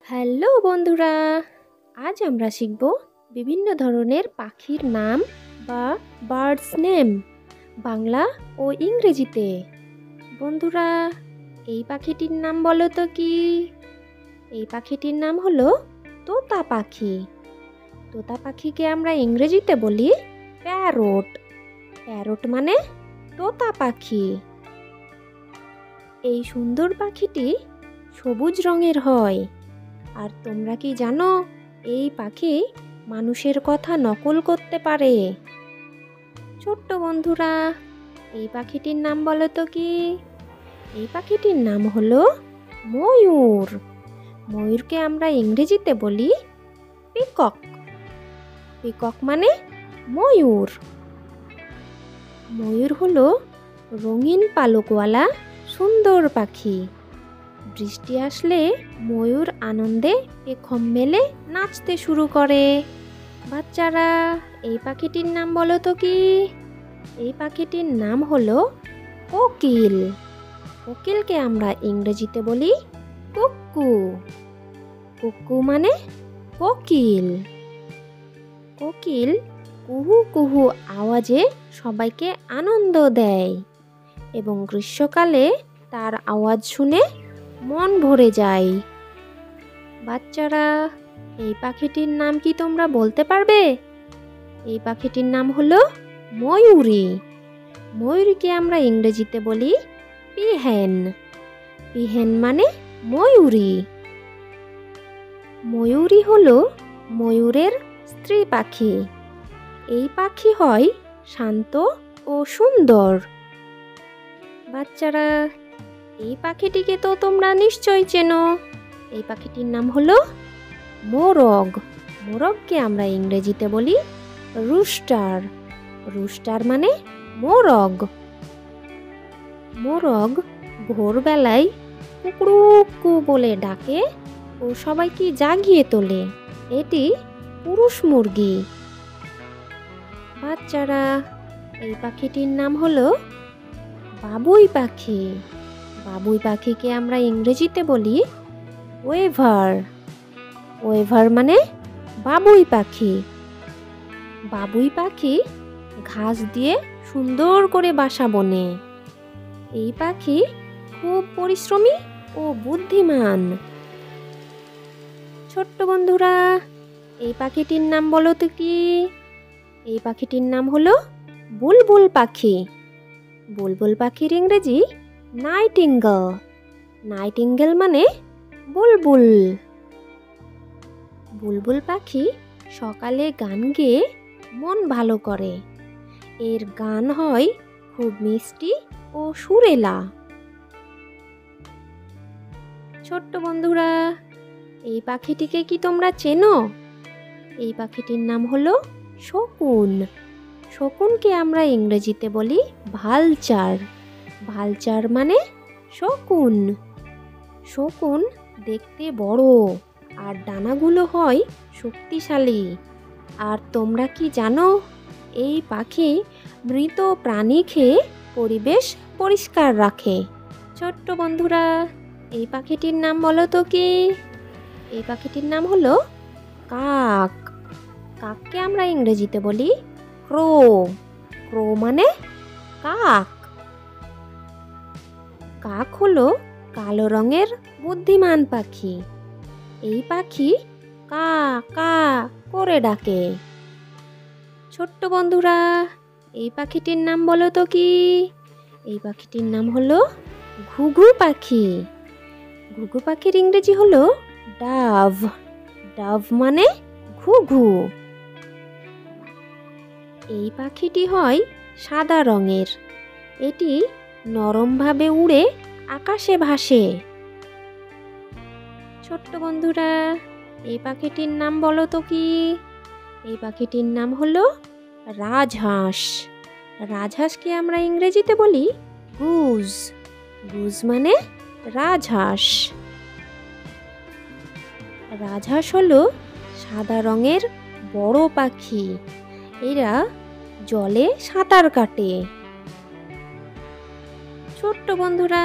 Hello বন্ধুরা, আজ আমরা শিখব বিভিন্ন ধরনের পাখির নাম বা বার্ডস নেম বাংলা ও ইংরেজিতে। বন্ধুরা, এই পাখিটির নাম বলো তো কি? এই পাখিটির নাম হলো তোতা পাখি। তোতা পাখিকে আমরা ইংরেজিতে বলি প্যারট। প্যারট মানে তোতা পাখি। এই সুন্দর পাখিটি সবুজ রঙের হয়। আর তোমরা কি জানো এই পাখি মানুষের কথা নকল করতে পারে? ছোট্ট বন্ধুরা, এই পাখিটির নাম বলো তো কি? এই পাখিটির নাম হলো ময়ূর। ময়ূরকে আমরা ইংরেজিতে বলি পিকক। পিকক মানে ময়ূর। ময়ূর হলো রঙিন পালকওয়ালা সুন্দর পাখি। বৃষ্টি আসলে ময়ূর আনন্দে পেখম মেলে নাচতে শুরু করে। বাচ্চারা, এই পাখিটির নাম বলো তো কি? এই পাখিটির নাম হলো কোকিল। কোকিলকে আমরা ইংরেজিতে বলি কুক্কু। কুক্কু মানে কোকিল। কোকিল কুহু কুহু আওয়াজে সবাইকে আনন্দ দেয় এবং গ্রীষ্মকালে তার আওয়াজ শুনে মন ভরে যায়। বাচ্চারা, এই পাখিটির নাম কি তোমরা বলতে পারবে? এই পাখিটির নাম হলো ময়ূরী। ময়ূরীকে আমরা ইংরেজিতে বলি পিহেন। পিহেন মানে ময়ূরী। ময়ূরী হলো ময়ূরের স্ত্রী পাখি। এই পাখি হয় শান্ত ও সুন্দর। বাচ্চারা, এই পাখিটিকে তো তোমরা নিশ্চয়ই চেনো। এই পাখিটির নাম হলো মোরগ। মোরগকে আমরা ইংরেজিতে বলি রুস্টার। রুস্টার মানে মোরগ। মোরগ ভোরবেলায় কুকড়ুকু বলে ডাকে ও সবাইকে জাগিয়ে তোলে। এটি পুরুষ মুরগি। বাচ্চারা, এই পাখিটির নাম হলো বাবুই পাখি। বাবুই পাখিকে আমরা ইংরেজিতে বলি ওয়েভার। ওয়েভার মানে বাবুই পাখি। বাবুই পাখি ঘাস দিয়ে সুন্দর করে বাসা বোনে। এই পাখি খুব পরিশ্রমী ও বুদ্ধিমান। ছোট্ট বন্ধুরা, এই পাখিটির নাম বলো তো কি? এই পাখিটির নাম হলো বুলবুল পাখি। বুলবুল পাখির ইংরেজি নাইটিঙ্গেল। নাইটিঙ্গেল মানে বুলবুল। বুলবুল পাখি সকালে গান গেয়ে মন ভালো করে। এর গান হয় খুব মিষ্টি ও সুরেলা। ছোট্ট বন্ধুরা, এই পাখিটিকে কি তোমরা চেনো? এই পাখিটির নাম হলো শকুন। শকুনকে আমরা ইংরেজিতে বলি ভালচার। ভালচার মানে শকুন। শকুন দেখতে বড় আর ডানাগুলো হয় শক্তিশালী। আর তোমরা কি জানো এই পাখি মৃত প্রাণী খেয়ে পরিবেশ পরিষ্কার রাখে? ছোট্ট বন্ধুরা, এই পাখিটির নাম বলো তো কি? এই পাখিটির নাম হলো কাক। কাককে আমরা ইংরেজিতে বলি ক্রো। ক্রো মানে কাক। কাক হলো কালো রঙের বুদ্ধিমান পাখি। এই পাখি কা কা করে ডাকে। ছোট্ট বন্ধুরা, এই পাখিটির নাম বলো তো কি? এই পাখিটির নাম হলো ঘুঘু পাখি। ঘুঘু পাখির ইংরেজি হলো ডাভ। ডাভ মানে ঘুঘু। এই পাখিটি হয় সাদা রঙের। এটি নরমভাবে উড়ে আকাশে ভাসে। ছোট্ট বন্ধুরা, এই পাখিটির নাম বলো তো কি? এই পাখিটির নাম হলো রাজহাঁস। রাজহাঁসকে আমরা ইংরেজিতে বলি গুজ। গুজ মানে রাজহাঁস। রাজহাঁস হলো সাদা রঙের বড় পাখি। এরা জলে সাঁতার কাটে। ছোট্ট বন্ধুরা,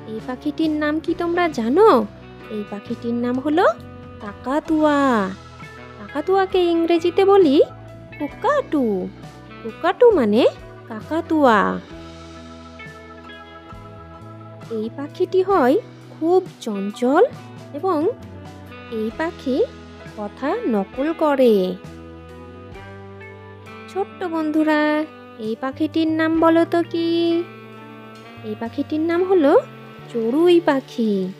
এই পাখিটির নাম কি তোমরা জানো? এই পাখিটির নাম হলো কাকাতুয়া। কাকাতুয়াকে ইংরেজিতে বলি কুকাটু। কুকাটু মানে কাকাতুয়া। এই পাখিটি হয় খুব চঞ্চল এবং এই পাখি কথা নকল করে। ছোট্ট বন্ধুরা, এই পাখিটির নাম বলো তো কি? এই পাখিটির নাম হলো চড়ুই পাখি।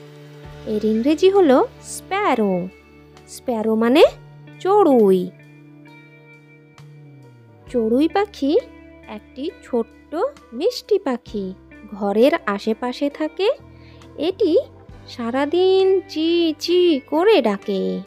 এর ইংরেজি হলো স্প্যারো। স্প্যারো মানে চড়ুই। চড়ুই পাখি একটি ছোট্ট মিষ্টি পাখি, ঘরের আশেপাশে থাকে। এটি সারাদিন চি চি করে ডাকে।